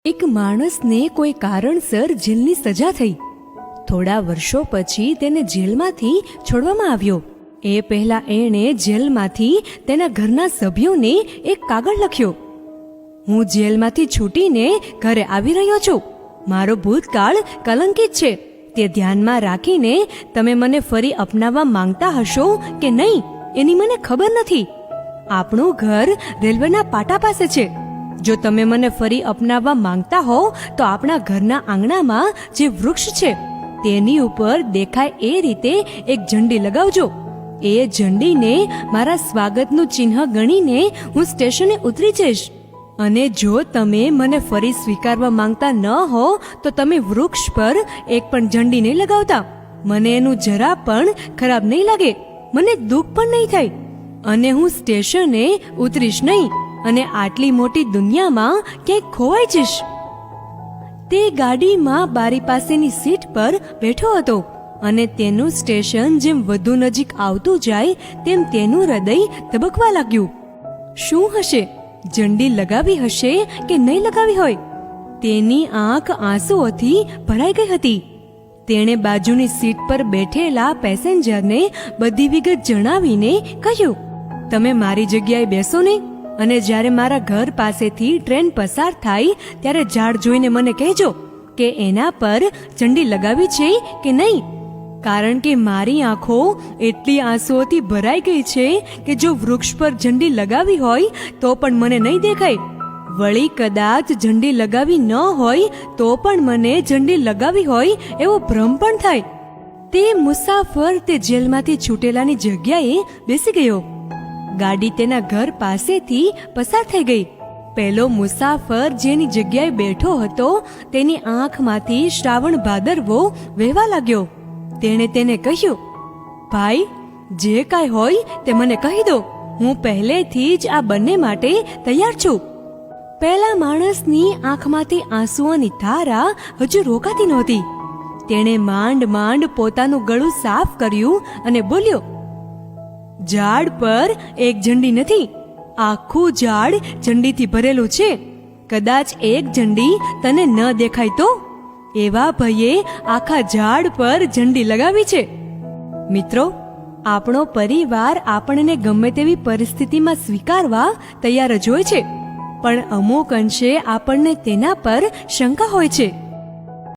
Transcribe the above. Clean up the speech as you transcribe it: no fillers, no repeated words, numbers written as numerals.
એક માણસને કોઈ કારણસર જેલની સજા થઈ. થોડા વર્ષો પછી તેને જેલમાંથી છોડવામાં આવ્યો. એ પહેલા એણે જેલમાંથી તેના ઘરના સભ્યોને એક કાગળ લખ્યો. હું જેલમાંથી છૂટીને ઘરે આવી રહ્યો છું. મારો ભૂતકાળ કલંકિત છે. તે ધ્યાનમાં રાખીને તમે મને ફરી અપનાવવા માંગતા હશો કે નહીં એની મને ખબર નથી. આપણું ઘર રેલવેના પાટા પાસે છે. જો તમે મને ફરી અપનાવવા માંગતા હો તો આપણા ઘરના આંગણામાં જે વૃક્ષ છે તેની ઉપર દેખાય એ રીતે એક ઝંડી લગાવજો. એ ઝંડીને મારા સ્વાગતનું ચિહ્ન ગણીને હું સ્ટેશને ઉતરી જઈશ. અને જો તમે મને ફરી સ્વીકારવા માંગતા ન હો તો તમે વૃક્ષ પર એક પણ ઝંડી નહીં લગાવતા. મને એનું જરા પણ ખરાબ નહીં લાગે, મને દુઃખ પણ નહીં થાય, અને હું સ્ટેશને ઉતરીશ નહીં અને આટલી મોટી દુનિયામાં ક્યાંય ખોવાઈ જઈશ. તે ગાડીમાં બારી પાસેની સીટ પર બેઠો હતો અને તેનું સ્ટેશન જેમ વધુ નજીક આવતું જાય તેમ તેનું હૃદય ધબકવા લાગ્યું. શું હશે? ઝંડી લગાવી હશે કે નહીં લગાવી હોય? તેની આંખ આંસુઓથી ભરાઈ ગઈ હતી. તેણે બાજુની સીટ પર બેઠેલા પેસેન્જરને બધી વિગત જણાવીને કહ્યું, તમે મારી જગ્યાએ બેસો ને, અને જ્યારે મારા ઘર પાસેથી ટ્રેન પસાર થાય ત્યારે ઝાડ જોઈને મને કહેજો કે એના પર ઝંડી લગાવી છે કે નહીં. કારણ કે મારી આંખો એટલી આંસુઓથી ભરાઈ ગઈ છે કે જો વૃક્ષ પર ઝંડી લગાવી હોય તો પણ મને નહીં દેખાય. વળી કદાચ ઝંડી લગાવી ન હોય તો પણ મને ઝંડી લગાવી હોય એવો ભ્રમ પણ થાય. તે મુસાફર તે જેલમાંથી છૂટેલાની જગ્યાએ બેસી ગયો. ગાડી તેના ઘર પાસેથી પસાર થઈ ગઈ. પેલો મુસાફર જેની જગ્યાએ બેઠો હતો તેની આંખમાંથી શ્રાવણ ભાદરવો વહેવા લાગ્યો. તેણે તેને કહ્યું, ભાઈ, જે કાંઈ હોય તે મને કહી દો. હું પહેલેથી જ આ બંને માટે તૈયાર છું. પહેલા માણસની આંખમાંથી આંસુઓની ધારા હજુ રોકાતી નહોતી. તેણે માંડ માંડ પોતાનું ગળું સાફ કર્યું અને બોલ્યો, ઝાડ પર એક ઝંડી નથી, આખું ઝાડ ઝંડીથી ભરેલું છે. કદાચ એક ઝંડી તને ન દેખાય તો? એવા ભયે આખા ઝાડ પર ઝંડી લગાવી છે. મિત્રો, આપણો પરિવાર આપણને ગમે તેવી પરિસ્થિતિમાં સ્વીકારવા તૈયાર જ હોય છે, પણ અમુક અંશે આપણને તેના પર શંકા હોય છે.